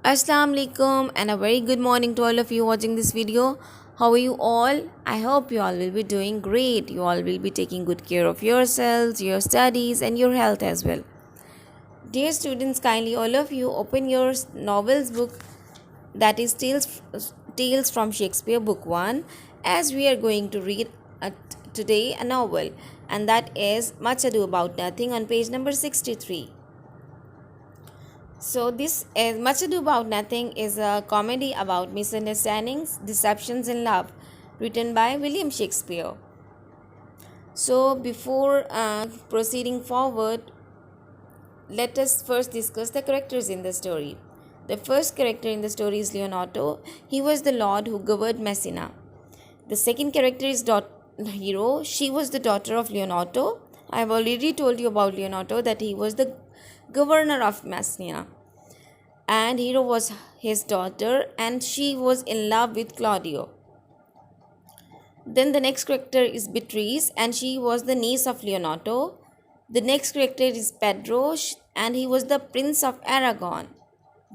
Assalamu alaikum and a very good morning to all of you watching this video. How are you all? I hope you all will be doing great. You all will be taking good care of yourselves, your studies and your health as well. Dear students, kindly all of you open your novels book, that is Tales from Shakespeare book 1, as we are going to read today a novel, and that is Much Ado About Nothing on page number 63. So, this is Much Ado About Nothing is a comedy about misunderstandings, deceptions, and love, written by William Shakespeare. So, before proceeding forward, let us first discuss the characters in the story. The first character in the story is Leonardo. He was the lord who governed Messina. The second character is Hero. She was the daughter of Leonardo. I have already told you about Leonardo that he was the governor of Messina, and Hero was his daughter, and she was in love with Claudio. Then the next character is Beatrice, and she was the niece of Leonardo. The next character is Pedro, and he was the prince of Aragon.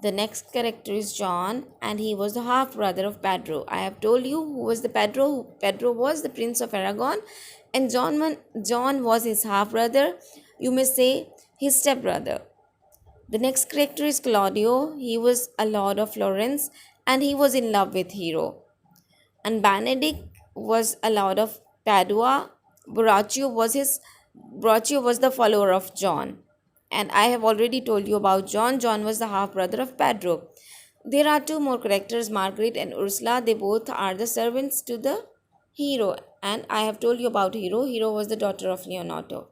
The next character is John, and he was the half brother of Pedro. I have told you who was the Pedro. Pedro was the prince of Aragon, and John was his half brother. You may say his step brother. The next character is Claudio. He was a lord of Florence, and he was in love with Hero. And Benedict was a lord of Padua. Borachio was the follower of John. And I have already told you about John. John was the half brother of Pedro. There are two more characters, Margaret and Ursula. They both are the servants to the Hero. And I have told you about Hero. Hero was the daughter of Leonardo.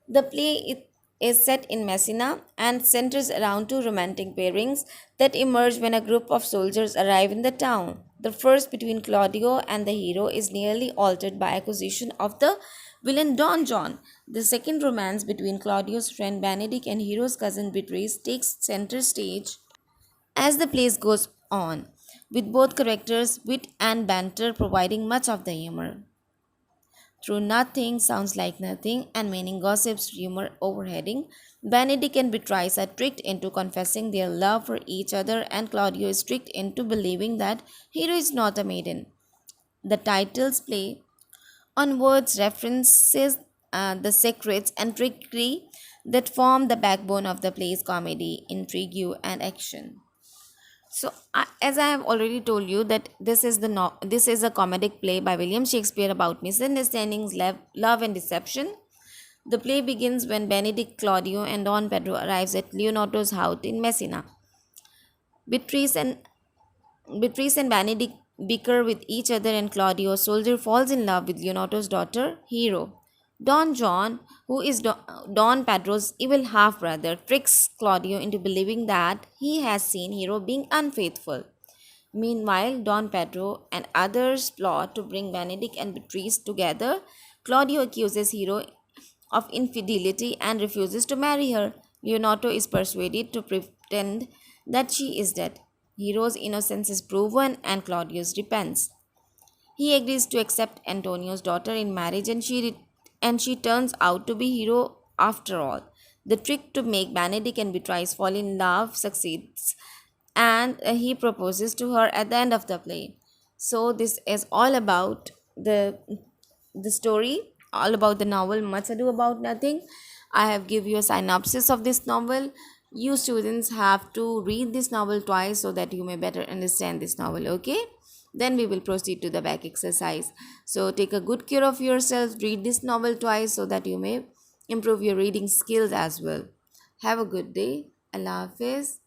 The play is set in Messina and centers around two romantic pairings that emerge when a group of soldiers arrive in the town. The first between Claudio and the hero is nearly altered by accusation of the villain Don John. The second romance between Claudio's friend Benedict and hero's cousin Beatrice takes center stage as the play goes on, with both characters' wit and banter providing much of the humor. Through Nothing Sounds Like Nothing and Meaning Gossips Rumor Overheading, Benedict and Beatrice are tricked into confessing their love for each other, and Claudio is tricked into believing that Hero is not a maiden. The titles play on words references the secrets and trickery that form the backbone of the play's comedy, intrigue, and action. So, as I have already told you that this is a comedic play by William Shakespeare about misunderstandings, love, and deception. The play begins when Benedict, Claudio, and Don Pedro arrives at Leonardo's house in Messina. Beatrice and Beatrice and Benedict bicker with each other, and Claudio, a soldier, falls in love with Leonardo's daughter, Hero. Don John, who is Don Pedro's evil half brother, tricks Claudio into believing that he has seen Hero being unfaithful. Meanwhile, Don Pedro and others plot to bring Benedict and Beatrice together. Claudio accuses Hero of infidelity and refuses to marry her. Leonardo is persuaded to pretend that she is dead. Hero's innocence is proven and Claudius repents. He agrees to accept Antonio's daughter in marriage, and she turns out to be Hero after all. The trick to make Benedict and Beatrice fall in love succeeds, and he proposes to her at the end of the play. So this is all about the story, all about the novel Much Ado About Nothing. I have give you a synopsis of this novel. You students have to read this novel twice so that you may better understand this novel, okay? Then we will proceed to the back exercise. So take a good care of yourself. Read this novel twice so that you may improve your reading skills as well. Have a good day. Allah Hafiz.